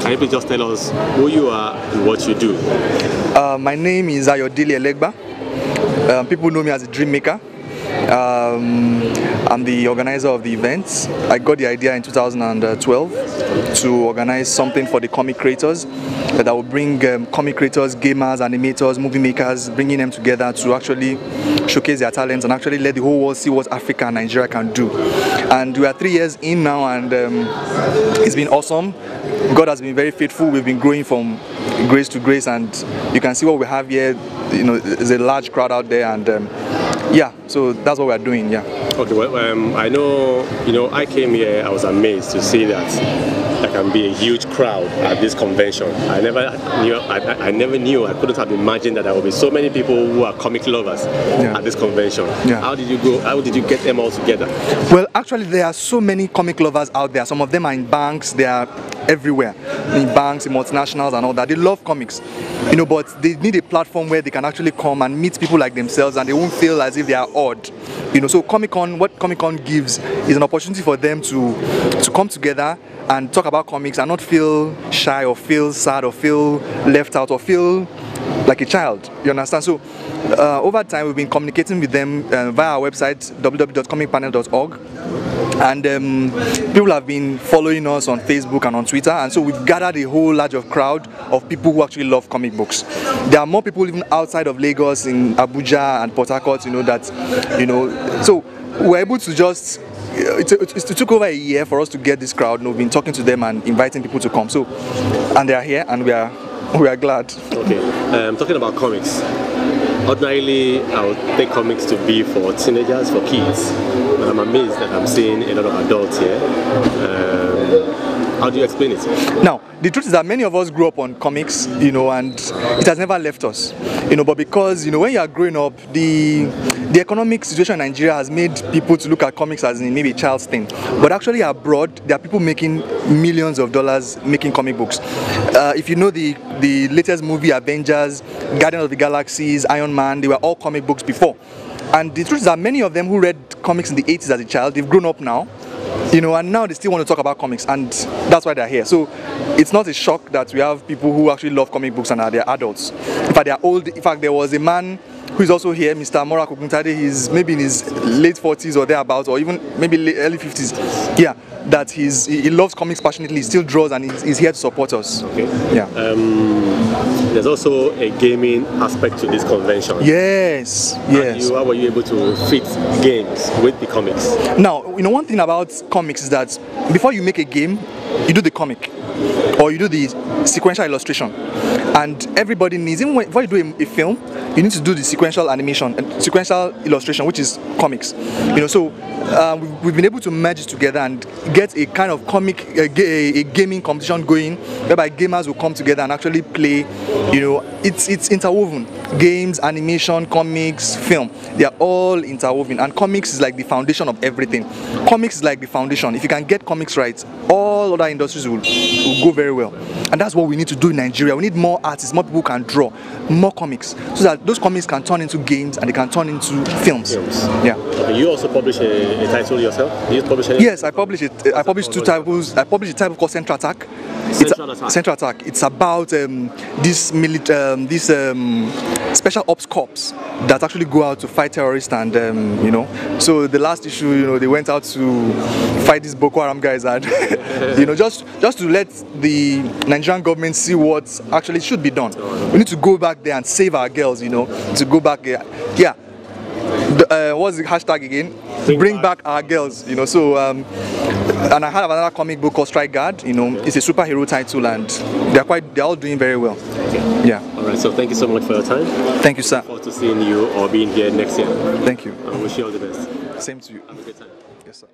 Can you please just tell us who you are and what you do? My name is Ayodele Elegba. People know me as a dream maker. I'm the organizer of the event. I got the idea in 2012 to organize something for the comic creators that will bring comic creators, gamers, animators, movie makers, bringing them together to actually showcase their talents and actually let the whole world see what Africa and Nigeria can do. And we are 3 years in now, and it's been awesome. God has been very faithful. We've been growing from grace to grace, and you can see what we have here. You know, there's a large crowd out there, and yeah, so that's what we're doing. Yeah. Okay. Well, I know. I came here. I was amazed to see that there can be a huge crowd at this convention. I never knew. I couldn't have imagined that there would be so many people who are comic lovers at this convention. Yeah. How did you go? How did you get them all together? Well, actually, there are so many comic lovers out there. Some of them are in banks. They are everywhere, in banks, in multinationals, and all that. They love comics, but they need a platform where they can actually come and meet people like themselves, and they won't feel as if they are odd. So Comic-Con, what Comic-Con gives is an opportunity for them to come together and talk about comics and not feel shy or feel sad or feel left out or feel like a child. You understand? So over time, we've been communicating with them via our website www.comicpanel.org. And people have been following us on Facebook and on Twitter, and so we've gathered a whole large crowd of people who actually love comic books. There are more people even outside of Lagos, in Abuja and Port Harcourt, so we're able to just, it took over a year for us to get this crowd. We've been talking to them and inviting people to come, and they are here, and we are glad. Okay, talking about comics. Ordinarily, I would take comics to be for teenagers, for kids, but I'm amazed that I'm seeing a lot of adults here. How do you explain it? Now, the truth is that many of us grew up on comics, and it has never left us, but because, when you are growing up, the economic situation in Nigeria has made people to look at comics as in maybe a child's thing. But actually abroad, there are people making millions of dollars making comic books. If you know the latest movie, Avengers, Guardians of the Galaxies, Iron Man, they were all comic books before. And the truth is that many of them who read comics in the 80s as a child, they've grown up now, and now they still want to talk about comics, and that's why they're here. So it's not a shock that we have people who actually love comic books and they're adults. In fact, they're old. In fact, there was a man who is also here, Mr. Mora Kokuntade. He's maybe in his late 40s or thereabouts, or even maybe early 50s. Yeah, that he loves comics passionately. He still draws, and he's here to support us. Okay. Yeah. There's also a gaming aspect to this convention. Yes. How were you able to fit games with the comics? Now, one thing about comics is that before you make a game, you do the comic, or you do the sequential illustration, and everybody needs, even before you do a film, you need to do the sequential animation and sequential illustration, which is comics. So we've been able to merge together and get a kind of a gaming competition going, whereby gamers will come together and actually play. It's interwoven. Games, animation, comics, film, they are all interwoven, and comics is like the foundation of everything. Comics is like the foundation. If you can get comics right, all other industries will go very well. And that's what we need to do in Nigeria. We need more artists, more people who can draw, more comics, so that those comics can turn into games and they can turn into films. Yeah. Okay, you also publish a title yourself? Do you publish anything? Yes, I publish it. I publish 2 titles. I publish a title called Central Attack. Central Attack. It's about this special ops corps that actually go out to fight terrorists, and so the last issue, they went out to fight these Boko Haram guys, and just to let the Nigerian government see what actually should be done. We need to go back there and save our girls, to go back there. Yeah. What's the hashtag again? Bring back our girls, so and I have another comic book called Strike Guard. It's a superhero title, and they're all doing very well. Okay. Yeah. All right. So thank you so much for your time. Thank you, sir. Look forward to seeing you or being here next year. Thank you. I wish you all the best. Same to you. Have a good time. Yes, sir.